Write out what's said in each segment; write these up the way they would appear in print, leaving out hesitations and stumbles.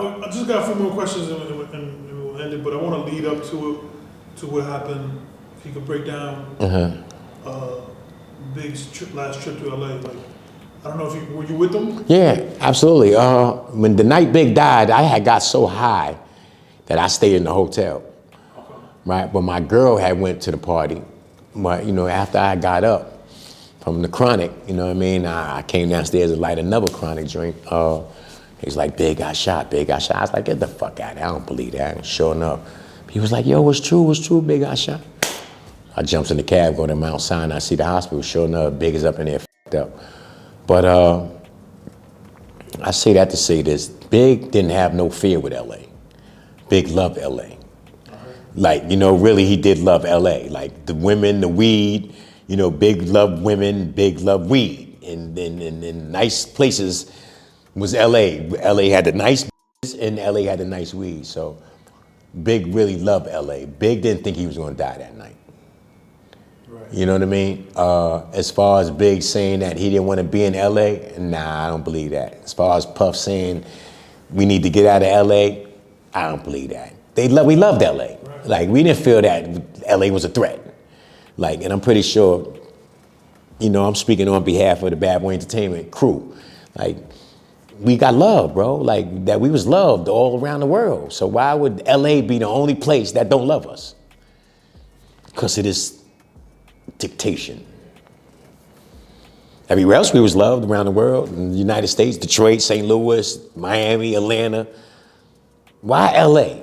I just got a few more questions and we'll end it, but I want to lead up to what happened. If you could break down Big's last trip to LA. Like, I don't know if were you with them? Yeah, absolutely. When the night Big died, I had got so high that I stayed in the hotel. Okay. Right, but my girl had went to the party. But you know, after I got up from the chronic, you know what I mean, I came downstairs to light another chronic drink. He's like, Big got shot, Big got shot. I was like, get the fuck out of here, I don't believe that. And sure enough, he was like, yo, what's true, Big got shot. I jumps in the cab, go to Mount Sinai, see the hospital. Sure enough, Big is up in there, fucked up. But I say that to say this, Big didn't have no fear with LA. Big loved LA. Like, you know, really he did love LA. Like the women, the weed, you know, Big loved women, Big loved weed. And nice places was LA. LA had the nice and LA had the nice weed. So Big really loved LA. Big didn't think he was gonna die that night. Right. You know what I mean? As far as Big saying that he didn't want to be in LA, nah, I don't believe that. As far as Puff saying we need to get out of LA, I don't believe that. We loved LA. Right. Like we didn't feel that LA was a threat. Like, and I'm pretty sure, you know, I'm speaking on behalf of the Bad Boy Entertainment crew. Like, we got love, bro. Like that we was loved all around the world. So why would LA be the only place that don't love us? Because it is dictation. Everywhere else we was loved around the world, in the United States, Detroit, St. Louis, Miami, Atlanta. Why LA?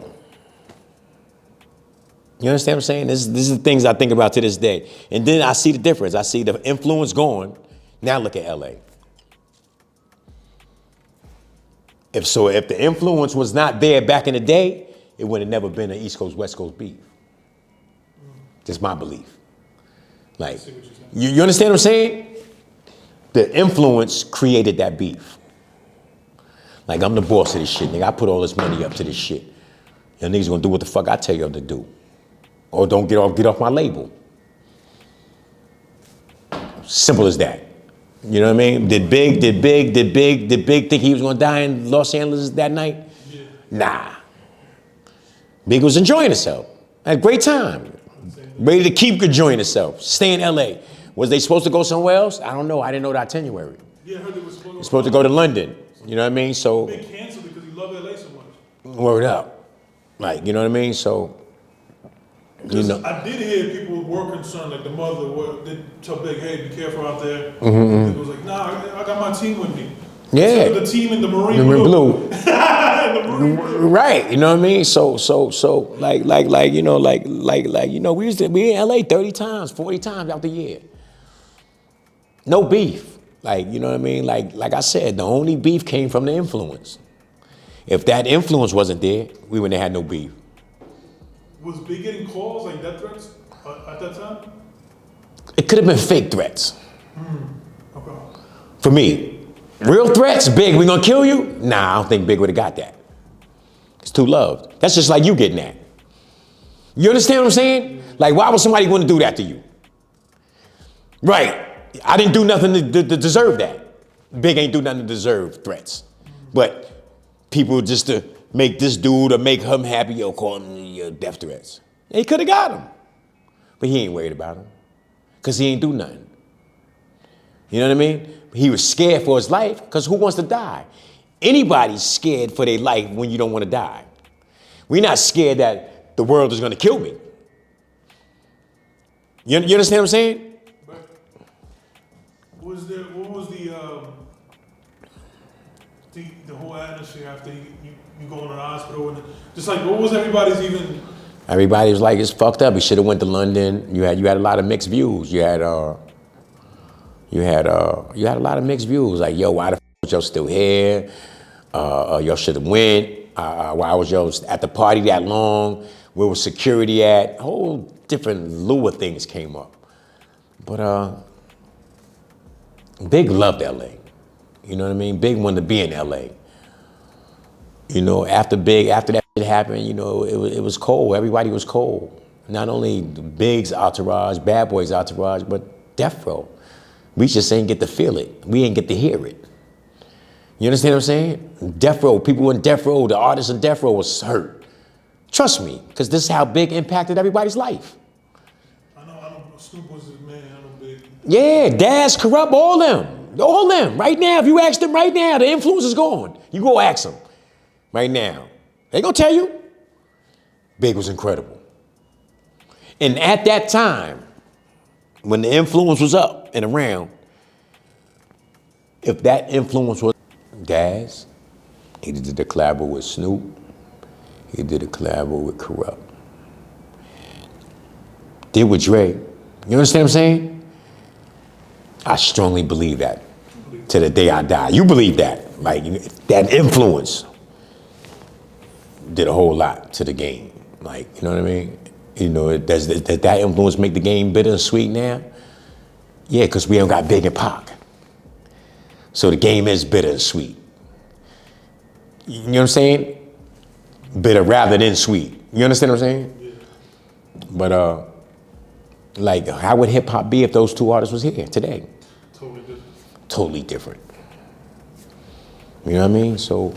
You understand what I'm saying? This is the things I think about to this day. And then I see the difference. I see the influence gone. Now look at LA. If the influence was not there back in the day, it would have never been an East Coast, West Coast beef. Just my belief. Like, you understand what I'm saying? The influence created that beef. Like, I'm the boss of this shit, nigga. I put all this money up to this shit. Y'all niggas gonna do what the fuck I tell y'all to do. Or don't get off my label. Simple as that. You know what I mean? Did Big think he was gonna die in Los Angeles that night? Yeah. Nah. Big was enjoying himself. Had a great time. Ready to keep enjoying himself. Stay in LA. Was they supposed to go somewhere else? I don't know. I didn't know the itinerary. Yeah, I heard they were supposed to go to London. You know what I mean? So Big canceled because he loved LA so much. Word up. Like, you know what I mean? So you know, I did hear people were concerned, like the mother did tell Big, hey, be careful out there. Mm-hmm. It was like, nah, I got my team with me. Yeah. So the team in the Marine Blue. The Marine Blue. Right, you know what I mean? So like, you know, we in LA 30 times, 40 times out the year. No beef. Like, you know what I mean? Like I said, the only beef came from the influence. If that influence wasn't there, we wouldn't have had no beef. Was Big getting calls, like death threats at that time? It could have been fake threats. Okay. For me. Real threats, Big, we gonna kill you? Nah, I don't think Big would have got that. It's too loved. That's just like you getting that. You understand what I'm saying? Like, why would somebody want to do that to you? Right. I didn't do nothing to deserve that. Big ain't do nothing to deserve threats. But people just to make this dude or make him happy or call him death threats. He could have got him. But he ain't worried about him. Because he ain't do nothing. You know what I mean? He was scared for his life, because who wants to die? Anybody's scared for their life when you don't want to die. We're not scared that the world is going to kill me. You understand what I'm saying? But what was the whole atmosphere after you go in the hospital? And just like, what was everybody's even... Everybody was like, it's fucked up. He should have went to London. You had a lot of mixed views. You had a lot of mixed views. Like, yo, why the f y'all still here? Y'all should have went. Why was y'all at the party that long? Where was security at? A whole different lure things came up. But Big loved LA. You know what I mean? Big wanted to be in LA. You know, after that shit happened, you know, it was cold. Everybody was cold. Not only Big's entourage, Bad Boy's entourage, but Death Row. We just ain't get to feel it. We ain't get to hear it. You understand what I'm saying? Death row, people in death row, the artists in death row was hurt. Trust me, because this is how Big impacted everybody's life. I know Snoop was his man, I know Big. Yeah, Daz, Corrupt, all them. Right now, if you ask them right now, the influence is gone. You go ask them right now. They gonna tell you, Big was incredible. And at that time, when the influence was up and around, if that influence was Daz, he did a collab with Snoop, he did a collab with Corrupt. Did with Dre. You understand what I'm saying? I strongly believe that to the day I die. You believe that. Like, that influence did a whole lot to the game. Like, you know what I mean? You know, does that influence make the game bitter and sweet now? Yeah, because we don't got Big and Pac. So the game is bitter and sweet. You know what I'm saying? Bitter rather than sweet. You understand what I'm saying? Yeah. But like, how would hip hop be if those two artists was here today? Totally different. Totally different. You know what I mean? So,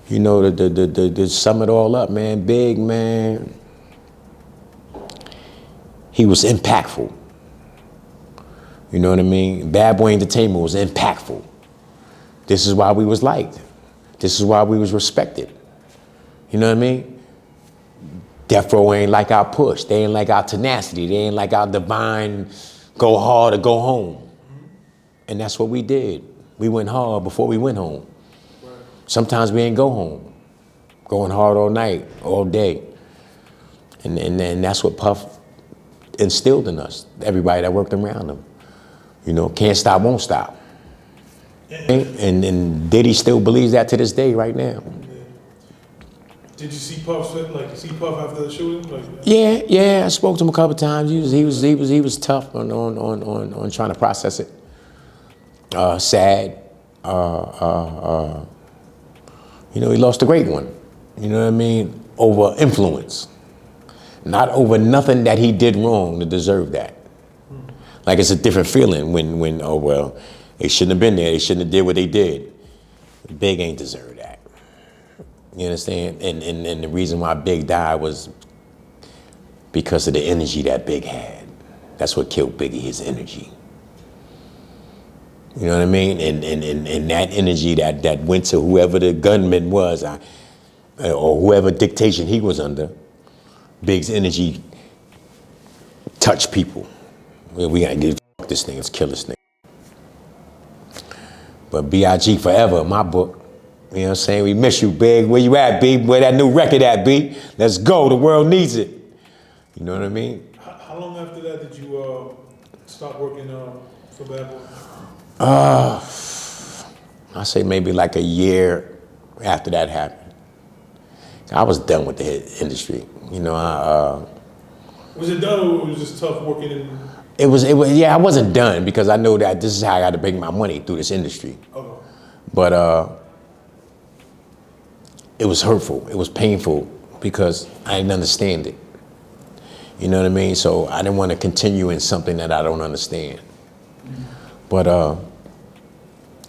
you know, to sum it all up, man, Big, man, he was impactful. You know what I mean? Bad Boy Entertainment was impactful. This is why we was liked. This is why we was respected. You know what I mean? Death Row ain't like our push. They ain't like our tenacity. They ain't like our divine go hard or go home. And that's what we did. We went hard before we went home. Right. Sometimes we ain't go home. Going hard all night, all day. And that's what Puff instilled in us, everybody that worked around him. You know, can't stop, won't stop. And Diddy still believes that to this day right now. Did you see Puff after the shooting? Like, yeah, I spoke to him a couple of times. He was tough on trying to process it. Sad. You know, he lost a great one. You know what I mean? Over influence. Not over nothing that he did wrong to deserve that. Like, it's a different feeling when oh well, they shouldn't have been there. They shouldn't have did what they did. Big ain't deserve that. You understand? And the reason why Big died was because of the energy that Big had. That's what killed Biggie, his energy. You know what I mean? And that energy that went to whoever the gunman was, or whoever dictation he was under, Big's energy touched people. We gotta get this thing, let's kill this thing. But B.I.G. forever, my book. You know what I'm saying? We miss you, Big. Where you at, B? Where that new record at, B? Let's go, the world needs it. You know what I mean? How long after that did you stop working for Bad Boy? I say maybe like a year after that happened. I was done with the industry. You know, Was it done or it was just tough working in? It was, yeah, I wasn't done because I know that this is how I got to make my money through this industry. Okay. But it was hurtful. It was painful because I didn't understand it. You know what I mean? So I didn't want to continue in something that I don't understand. But,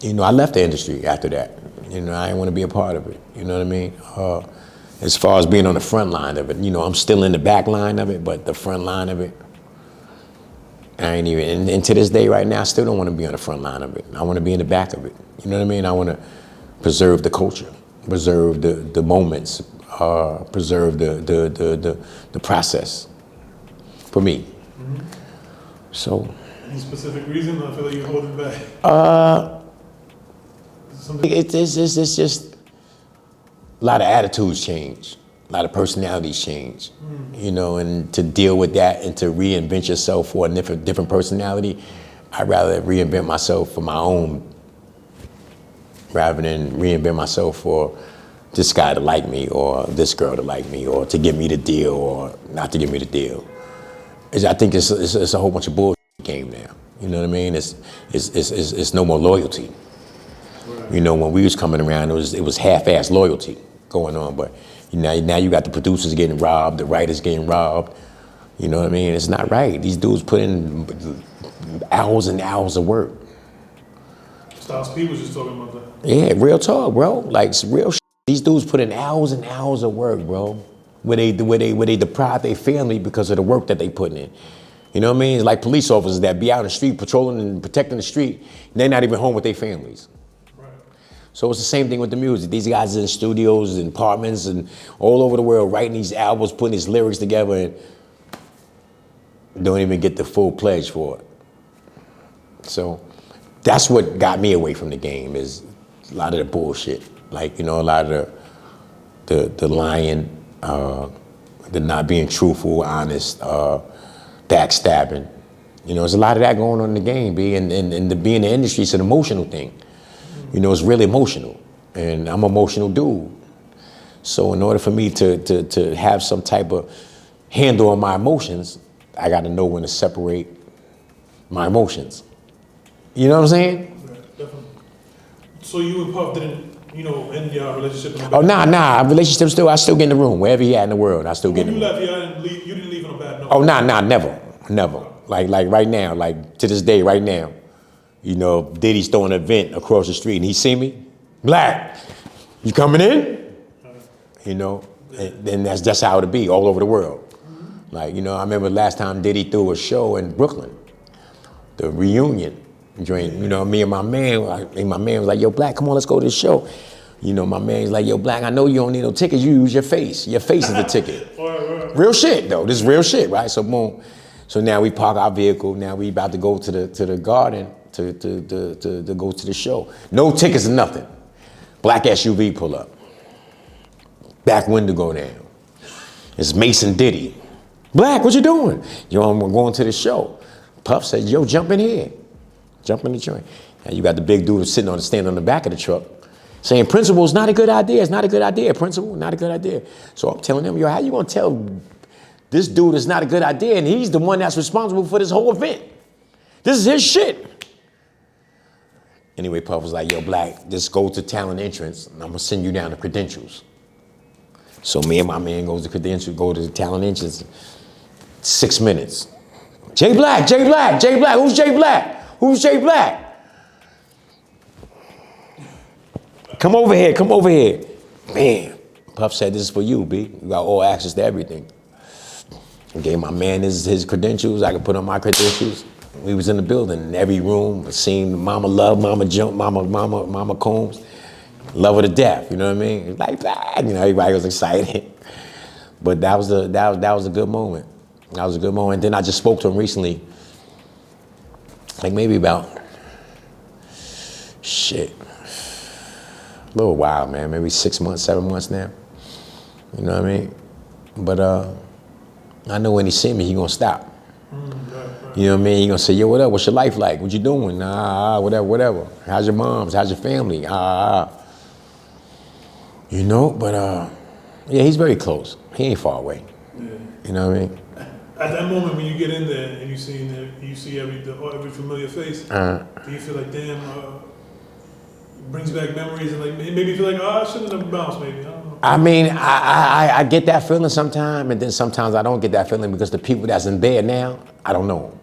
you know, I left the industry after that. You know, I didn't want to be a part of it. You know what I mean? As far as being on the front line of it, you know, I'm still in the back line of it, but the front line of it, I ain't even, and to this day right now, I still don't want to be on the front line of it. I want to be in the back of it. You know what I mean? I want to preserve the culture, preserve the moments, preserve the process for me. Mm-hmm. So. Any specific reason? I feel like you're holding back. It's just a lot of attitudes change, a lot of personalities change, you know, and to deal with that and to reinvent yourself for a different personality, I'd rather reinvent myself for my own rather than reinvent myself for this guy to like me or this girl to like me or to give me the deal or not to give me the deal. I think it's a whole bunch of bullshit game now. You know what I mean? It's no more loyalty. Right. You know, when we was coming around, it was half-ass loyalty going on. But now you got the producers getting robbed, the writers getting robbed. You know what I mean? It's not right. These dudes put in hours and hours of work. Styles P was just talking about that. Yeah, real talk, bro. Like it's real shit. These dudes put in hours and hours of work, bro. Where they deprive their family because of the work that they put in. You know what I mean? It's like police officers that be out in the street patrolling and protecting the street, and they're not even home with their families. Right. So it's the same thing with the music. These guys in studios and apartments and all over the world writing these albums, putting these lyrics together, and don't even get the full pledge for it. So that's what got me away from the game, is a lot of the bullshit. Like, you know, a lot of the lying, the not being truthful, honest, backstabbing. You know, there's a lot of that going on in the game, B. And the being in the industry, it's an emotional thing. You know, it's really emotional. And I'm an emotional dude. So in order for me to have some type of handle on my emotions, I got to know when to separate my emotions. You know what I'm saying? Right, definitely. So you and Puff didn't, you know, end your relationship? Oh, nah. Relationship still, I still get in the room. Wherever he at in the world, I still get in the room. When you left, you didn't leave on a bad note? Oh, nah, never. Like right now, like to this day, right now, you know, Diddy's throwing an event across the street and he see me, Black, you coming in? You know, and that's just how it'll be all over the world. Like, you know, I remember last time Diddy threw a show in Brooklyn, the reunion joint. You know, me and my man was like, yo, Black, come on, let's go to the show. You know, my man's like, yo, Black, I know you don't need no tickets, you use your face. Your face is the ticket. Real shit, though. This is real shit, right? So boom. So now we park our vehicle. Now we about to go to the garden to go to the show. No tickets or nothing. Black SUV pull up. Back window go down. It's Mason Diddy. Black, what you doing? Yo, I'm going to the show. Puff said, yo, jump in here. Jump in the joint. And you got the big dude sitting on the stand on the back of the truck saying, principal, it's not a good idea. It's not a good idea, principal, not a good idea. So I'm telling him, yo, how you gonna tell this dude it's not a good idea and he's the one that's responsible for this whole event? This is his shit. Anyway, Puff was like, yo, Black, just go to talent entrance and I'm gonna send you down the credentials. So me and my man goes to credentials, go to the talent entrance, 6 minutes. Jay Black, who's Jay Black? Who's Jay Black? Come over here. Man, Puff said, this is for you, B. You got all access to everything. I gave my man his credentials. I could put on my credentials. We was in the building, in every room, seeing Mama Love, Mama Jump, Mama Combs. Love her to death, you know what I mean? Like that, you know, everybody was excited. But that was a good moment. That was a good moment. Then I just spoke to him recently, like maybe about, a little while, man, maybe 6 months, 7 months now. You know what I mean? But I know when he see me, he gonna stop. You know what I mean? He gonna say, yo, what up? What's your life like? What you doing? Whatever. How's your moms? How's your family? You know, but yeah, he's very close. He ain't far away. Yeah. You know what I mean? At that moment when you get in there and you see every familiar face, do you feel like, damn, brings back memories and like maybe you feel like, I shouldn't have bounced, maybe, I don't know. I mean, I get that feeling sometimes, and then sometimes I don't get that feeling because the people that's in there now, I don't know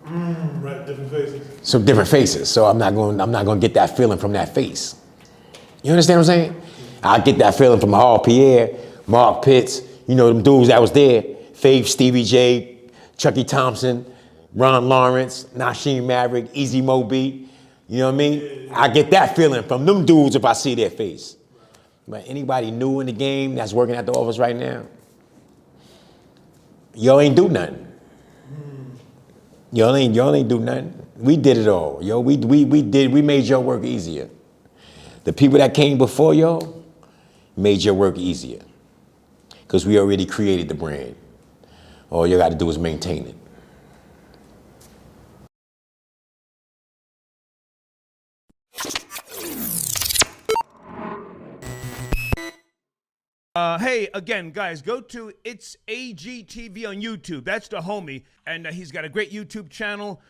them. Right, different faces. So different faces. So I'm not going to get that feeling from that face. You understand what I'm saying? I get that feeling from Hall Pierre, Mark Pitts, you know, them dudes that was there, Faith, Stevie J, Chucky Thompson, Ron Lawrence, Nasheem Maverick, Easy Moby. You know what I mean? I get that feeling from them dudes if I see their face. But anybody new in the game that's working at the office right now, y'all ain't do nothing. Y'all ain't do nothing. We did it all. Yo, we made your work easier. The people that came before y'all made your work easier. Because we already created the brand. All you got to do is maintain it. Hey, again, guys, go to It's AGTV on YouTube. That's the homie. And he's got a great YouTube channel.